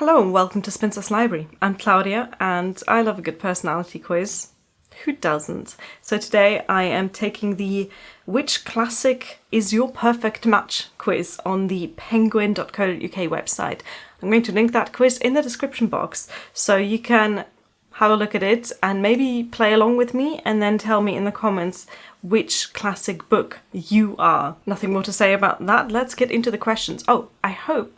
Hello and welcome to Spinster's Library. I'm Claudia and I love a good personality quiz. Who doesn't? So today I am taking the Which Classic is Your Perfect Match quiz on the penguin.co.uk website. I'm going to link that quiz in the description box so you can have a look at it and maybe play along with me and then tell me in the comments which classic book you are. Nothing more to say about that. Let's get into the questions. Oh, I hope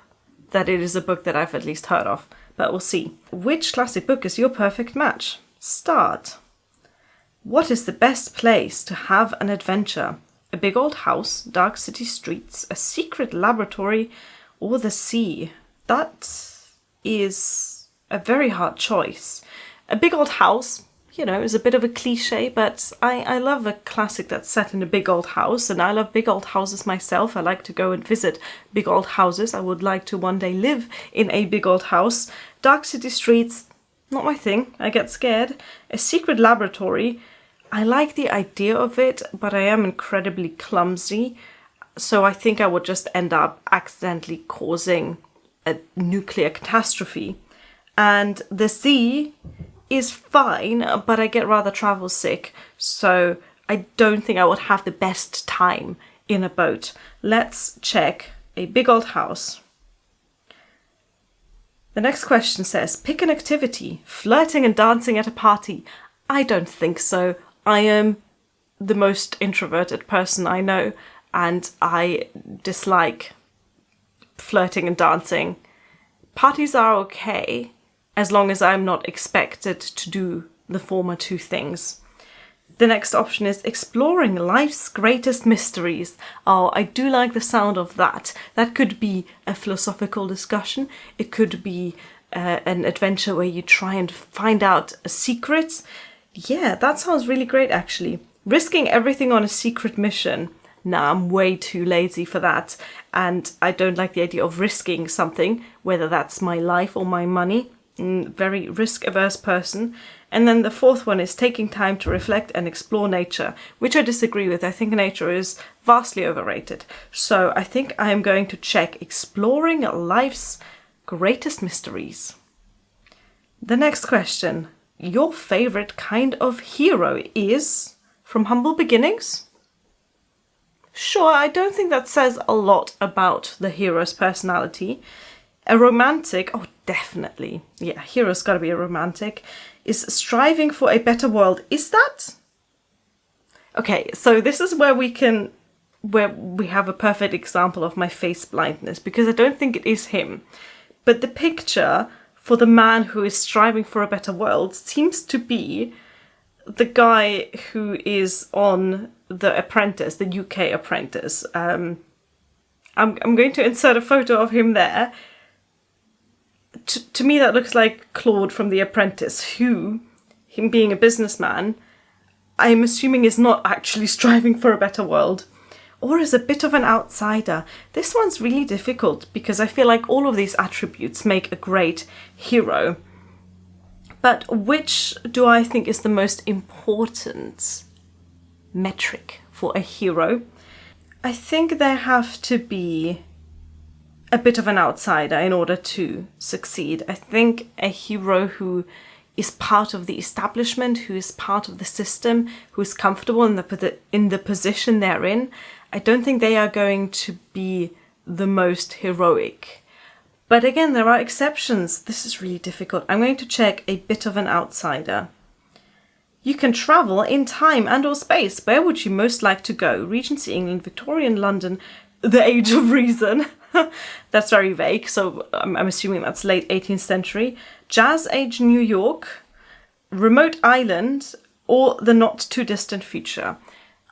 that it is a book that I've at least heard of, but we'll see. Which classic book is your perfect match? Start. What is the best place to have an adventure? A big old house, dark city streets, a secret laboratory, or the sea? That is a very hard choice. A big old house, is a bit of a cliche, but I love a classic that's set in a big old house, and I love big old houses myself. I like to go and visit big old houses. I would like to one day live in a big old house. Dark city streets, not my thing. I get scared. A secret laboratory, I like the idea of it, but I am incredibly clumsy, so I think I would just end up accidentally causing a nuclear catastrophe. And the sea is fine, but I get rather travel sick, so I don't think I would have the best time in a boat. Let's check a big old house. The next question says, pick an activity, flirting and dancing at a party. I don't think so. I am the most introverted person I know, and I dislike flirting and dancing. Parties are okay, as long as I'm not expected to do the former two things. The next option is exploring life's greatest mysteries. Oh, I do like the sound of that. That could be a philosophical discussion. It could be an adventure where you try and find out a secret. Yeah, that sounds really great, actually. Risking everything on a secret mission. Nah, I'm way too lazy for that. And I don't like the idea of risking something, whether that's my life or my money. Very risk-averse person. And then the fourth one is taking time to reflect and explore nature, which I disagree with. I think nature is vastly overrated. So I think I am going to check exploring life's greatest mysteries. The next question. Your favorite kind of hero is from humble beginnings? Sure, I don't think that says a lot about the hero's personality. A romantic, oh definitely, yeah, hero's gotta be a romantic, is striving for a better world. Is that? Okay, so this is where we have a perfect example of my face blindness, because I don't think it is him. But the picture for the man who is striving for a better world seems to be the guy who is on The Apprentice, the UK Apprentice. I'm going to insert a photo of him there. To me, that looks like Claude from The Apprentice, who, him being a businessman, I'm assuming is not actually striving for a better world, or is a bit of an outsider. This one's really difficult because I feel like all of these attributes make a great hero. But which do I think is the most important metric for a hero? I think there have to be a bit of an outsider in order to succeed. I think a hero who is part of the establishment, who is part of the system, who is comfortable in the position they're in, I don't think they are going to be the most heroic. But again, there are exceptions. This is really difficult. I'm going to check a bit of an outsider. You can travel in time and or space. Where would you most like to go? Regency England, Victorian London, the Age of Reason. That's very vague, so I'm assuming that's late 18th century. Jazz Age New York, remote island, or the not too distant future.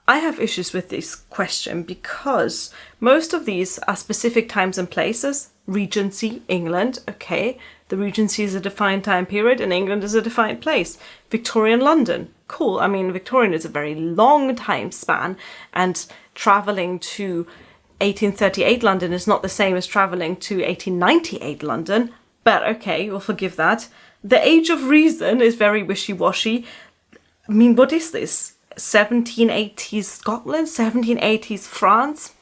I have issues with this question because most of these are specific times and places. Regency, England, okay. The Regency is a defined time period and England is a defined place. Victorian London, cool. I mean, Victorian is a very long time span, and travelling to 1838 London is not the same as travelling to 1898 London, but okay, we'll forgive that. The Age of Reason is very wishy-washy. I mean, what is this? 1780s Scotland? 1780s France?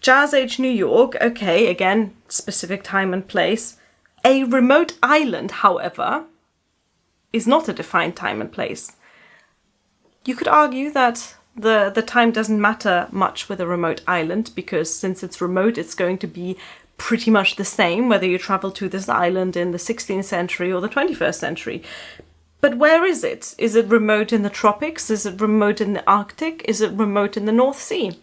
Jazz Age New York, okay, again, specific time and place. A remote island, however, is not a defined time and place. You could argue that the time doesn't matter much with a remote island, because since it's remote, it's going to be pretty much the same whether you travel to this island in the 16th century or the 21st century. But where is it? Is it remote in the tropics? Is it remote in the Arctic? Is it remote in the North Sea?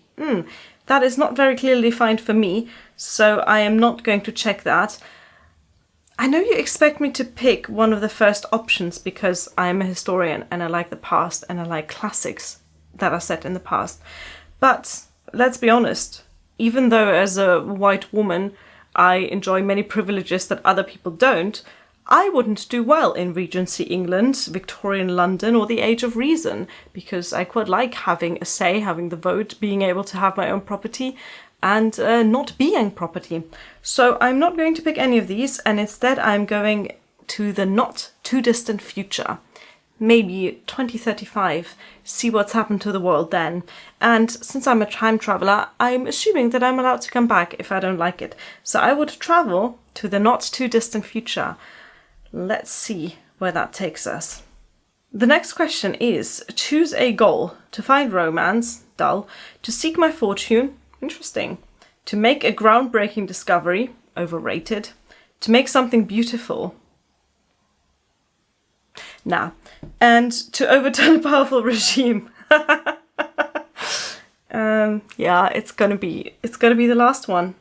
That is not very clearly defined for me, so I am not going to check that. I know you expect me to pick one of the first options because I am a historian and I like the past and I like classics that are set in the past. But let's be honest, even though as a white woman I enjoy many privileges that other people don't, I wouldn't do well in Regency England, Victorian London, or the Age of Reason, because I quite like having a say, having the vote, being able to have my own property, and not being property. So I'm not going to pick any of these, and instead I'm going to the not too distant future. Maybe 2035, see what's happened to the world then. And since I'm a time traveller, I'm assuming that I'm allowed to come back if I don't like it. So I would travel to the not too distant future. Let's see where that takes us. The next question is, choose a goal. To find romance, dull. To seek my fortune, interesting. To make a groundbreaking discovery, overrated. To make something beautiful, nah. And to overturn a powerful regime. Yeah, it's gonna be the last one.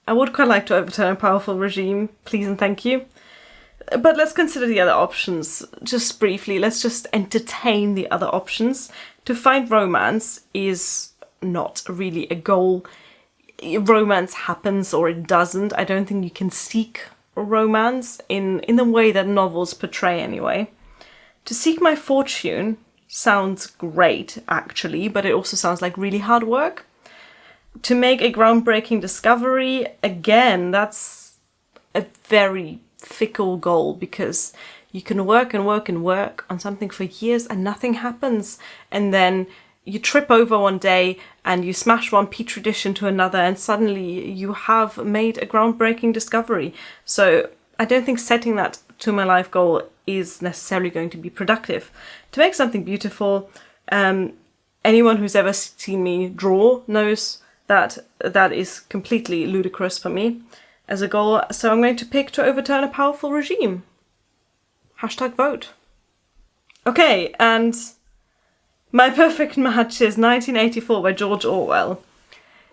I would quite like to overturn a powerful regime, please and thank you. But let's consider the other options. Just briefly, let's just entertain the other options. To find romance is not really a goal. Romance happens or it doesn't. I don't think you can seek romance in the way that novels portray anyway. To seek my fortune sounds great, actually, but it also sounds like really hard work. To make a groundbreaking discovery, again, that's a very fickle goal, because you can work and work and work on something for years and nothing happens. And then you trip over one day and you smash one petri dish into another and suddenly you have made a groundbreaking discovery. So I don't think setting that to my life goal is necessarily going to be productive. To make something beautiful, anyone who's ever seen me draw knows that is completely ludicrous for me as a goal, so I'm going to pick to overturn a powerful regime. #vote. Okay, and my perfect match is 1984 by George Orwell.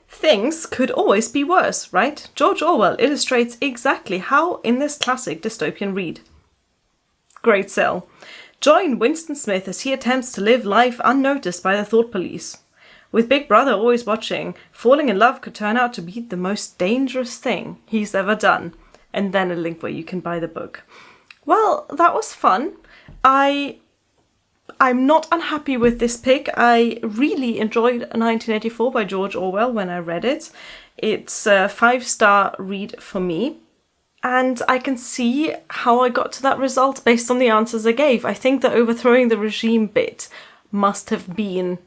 Things could always be worse, right? George Orwell illustrates exactly how in this classic dystopian read. Great sell. Join Winston Smith as he attempts to live life unnoticed by the thought police. With Big Brother always watching, falling in love could turn out to be the most dangerous thing he's ever done. And then a link where you can buy the book. Well, that was fun. I'm not unhappy with this pick. I really enjoyed 1984 by George Orwell when I read it. It's a 5-star read for me. And I can see how I got to that result based on the answers I gave. I think the overthrowing the regime bit must have been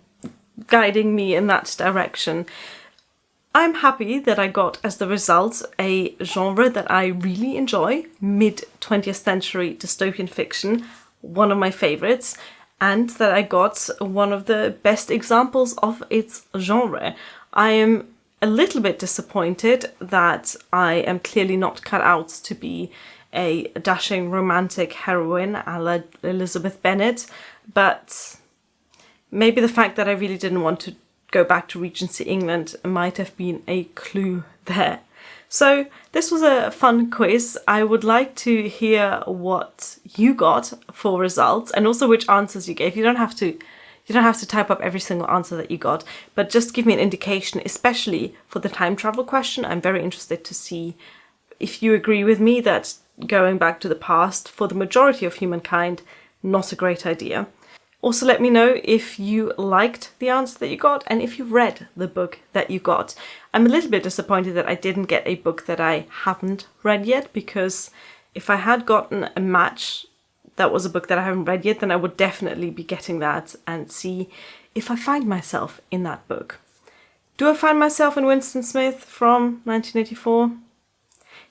guiding me in that direction. I'm happy that I got as the result a genre that I really enjoy, mid-20th century dystopian fiction, one of my favourites, and that I got one of the best examples of its genre. I am a little bit disappointed that I am clearly not cut out to be a dashing romantic heroine a la Elizabeth Bennet, but maybe the fact that I really didn't want to go back to Regency England might have been a clue there. So this was a fun quiz. I would like to hear what you got for results and also which answers you gave. You don't have to type up every single answer that you got, but just give me an indication, especially for the time travel question. I'm very interested to see if you agree with me that going back to the past for the majority of humankind, not a great idea. Also, let me know if you liked the answer that you got and if you read the book that you got. I'm a little bit disappointed that I didn't get a book that I haven't read yet, because if I had gotten a match that was a book that I haven't read yet, then I would definitely be getting that and see if I find myself in that book. Do I find myself in Winston Smith from 1984?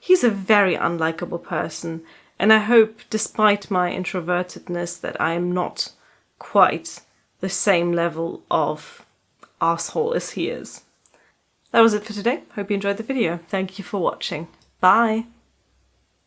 he's a very unlikable person, and I hope, despite my introvertedness, that I am not quite the same level of asshole as he is. That was it for today. Hope you enjoyed the video. Thank you for watching. Bye!